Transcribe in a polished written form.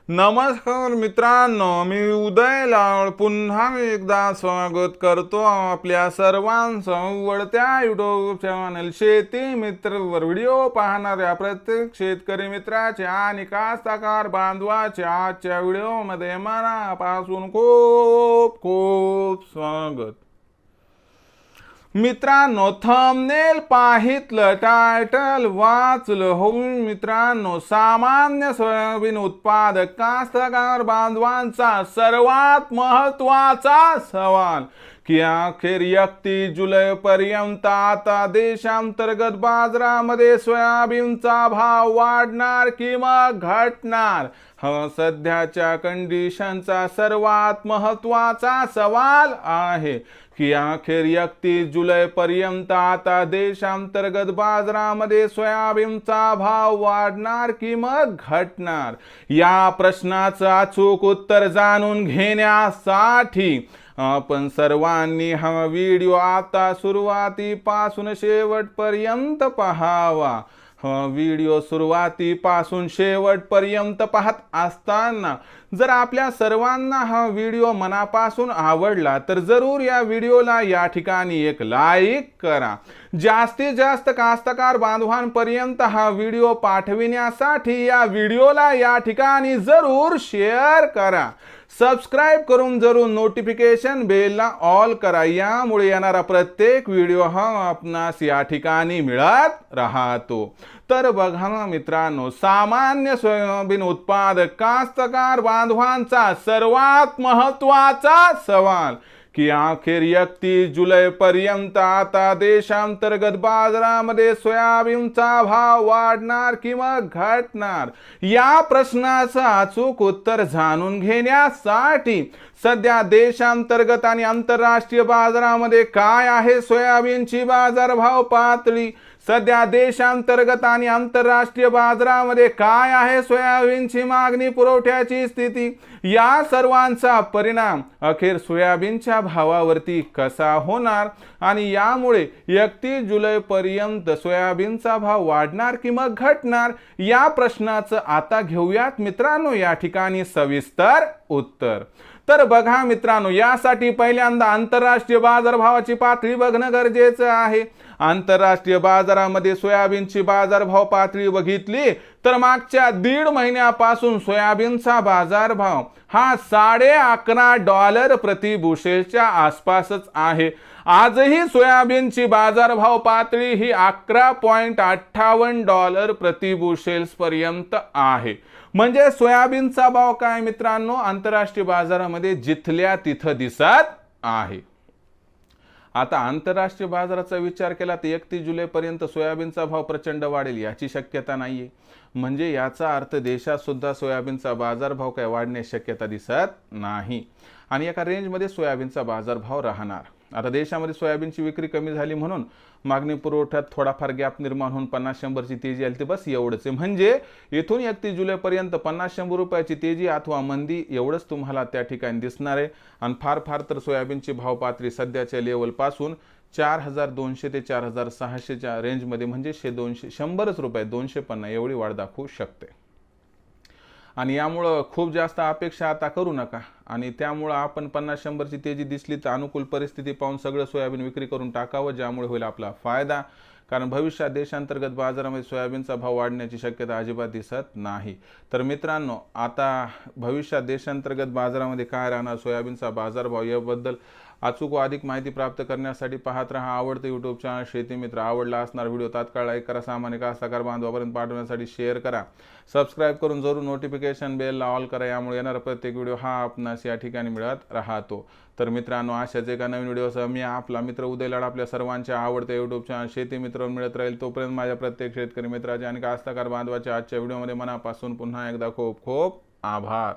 नमस्कार मित्रांनो, मी उदय लाड पुन्हा एकदा स्वागत करतो आपल्या सर्वांचं वळत्या यूट्यूब चॅनल शेती मित्रवर व्हिडिओ पाहणाऱ्या प्रत्येक शेतकरी मित्राचे आणि कास्तकार बांधवाचे आजच्या व्हिडिओमध्ये मनापासून खूप खूप स्वागत। मित्रांनो, थंबनेल पाहितलं, टायटल वाचलं हो मित्रांनो, सामान्य सोयाबीन उत्पादक कास्तकार बांधवांचा सर्वात महत्त्वाचा सवाल की अखेर 31 जुलै पर्यंत आता देशांतर्गत बाजारामध्ये सोयाबीनचा भाव वाढणार की मग घटणार, हा सध्याच्या कंडिशनचा सर्वात महत्त्वाचा सवाल आहे की अखेर 31 जुलै पर्यंत आता देशांतर्गत बाजारामध्ये सोयाबीनचा भाव वाढणार की मग घटणार। या प्रश्नाचं अचूक उत्तर जाणून घेण्यासाठी आपण सर्वांनी हा व्हिडिओ आता सुरुवातीपासून शेवटपर्यंत पाहावा। व्हिडिओ सुरुवातीपासून शेवटपर्यंत पाहत असताना जर आपल्या सर्वांना हा व्हिडिओ मनापासून आवडला तर जरूर या व्हिडिओला या ठिकाणी एक लाईक करा। जास्तीत जास्त कास्तकार बांधवांपर्यंत हा व्हिडिओ पाठविण्यासाठी या व्हिडिओला या ठिकाणी जरूर शेअर करा। सबस्क्राइब करून जरूर नोटिफिकेशन बेलला ऑल करा, यामुळे येणारा प्रत्येक व्हिडिओ हा आपणास या ठिकाणी मिळत राहतो। तर बघा मित्रांनो, सामान्य सोयाबीन उत्पादक कास्तकार बांधवांचा सर्वात महत्त्वाचा सवाल की अखेर 31 जुलै पर्यंत आता देशांतर्गत बाजारामध्ये सोयाबीनचा भाव वाढणार की मग घटणार, या प्रश्नाचं अचूक उत्तर जाणून घेण्यासाठी सध्या देशांतर्गत आणि आंतरराष्ट्रीय बाजारामध्ये काय आहे सोयाबीनची बाजारभाव पातळी, सध्या देशांतर्गत आणि आंतरराष्ट्रीय बाजारामध्ये काय आहे सोयाबीनची मागणी पुरवठ्याची स्थिती, या सर्वांचा परिणाम अखेर सोयाबीनच्या भावावरती कसा होणार आणि यामुळे 31 जुलै पर्यंत सोयाबीनचा भाव वाढणार की मग घटणार, या प्रश्नाचं आता घेऊयात मित्रांनो या ठिकाणी सविस्तर उत्तर। तर बघा मित्रांनो, यासाठी पहिल्यांदा आंतरराष्ट्रीय बाजारभावाची पातळी बघणं गरजेचं आहे। आंतरराष्ट्रीय बाजारामध्ये सोयाबीनची बाजारभाव पातळी बघितली तर मागच्या 1.5 महिन्यापासून सोयाबीनचा बाजारभाव हा $11.5 प्रति बुशेलच्या आसपासच आहे। आजही सोयाबीनची बाजारभाव पातळी ही $11.58 प्रति बुशेल्स पर्यंत आहे। म्हणजे सोयाबीनचा भाव काय मित्रांनो, आंतरराष्ट्रीय बाजारामध्ये जिथल्या तिथं दिसत आहे। आता आंतरराष्ट्रीय बाजाराचा विचार केला तर 31 जुलै पर्यंत सोयाबीनचा भाव प्रचंड वाढेल याची शक्यता नाहीये। म्हणजे याचा अर्थ देशात सुद्धा सोयाबीनचा बाजारभाव काय वाढण्याची शक्यता दिसत नाही आणि एका रेंजमध्ये सोयाबीनचा बाजारभाव राहणार। आता देशामध्ये सोयाबीनची विक्री कमी झाली म्हणून मागणी पुरवठ्यात थोडाफार गॅप निर्माण होऊन 50-100ची तेजी आली, ते बस एवढंच आहे। म्हणजे इथून 31 जुलै पर्यंत 50-100 रुपयाची तेजी अथवा मंदी एवढंच तुम्हाला त्या ठिकाणी दिसणार आहे। आणि फार फार तर सोयाबीनची भाव पातळी सध्याच्या लेवल पासून 4200 ते 4600च्या रेंजमध्ये म्हणजे 100च रुपये 250 एवढी वाढ दाखवू शकते। आणि यामुळे खूप जास्त अपेक्षा आता करू नका आणि त्यामुळे आपण 50-100ची तेजी दिसली तर अनुकूल परिस्थिती पाहून सगळं सोयाबीन विक्री करून टाकावं, ज्यामुळे होईल आपला फायदा। कारण भविष्यात देशांतर्गत बाजारामध्ये सोयाबीनचा भाव वाढण्याची शक्यता अजिबात दिसत नाही। तर मित्रांनो, आता भविष्यात देशांतर्गत बाजारामध्ये काय राहणार, सोयाबीनचा बाजारभाव याबद्दल अचूक व अधिक माहिती प्राप्त करण्यासाठी पाहत रहा आवडते यूट्यूब चॅनल शेती मित्र। आवडला असणार व्हिडिओ तात्काळ लाईक करा, सामान्य कास्तकार बांधवांपर्यंत पाठवण्यासाठी शेअर करा, सबस्क्राइब करून जरूर नोटिफिकेशन बेलला ऑल करा, यामुळे येणारा प्रत्येक व्हिडिओ हा आपणास या ठिकाणी मिळत राहतो। तर मित्रांनो, अशाच एका नवीन व्हिडिओसह मी आपला मित्र उदय लाड आपल्या सर्वांच्या आवडते यूट्यूब चॅनल शेती मित्र मिळत राहील। तोपर्यंत माझ्या प्रत्येक शेतकरी मित्राचे आणि कास्तकार बांधवाच्या आजच्या व्हिडिओमध्ये मनापासून पुन्हा एकदा खूप खूप आभार।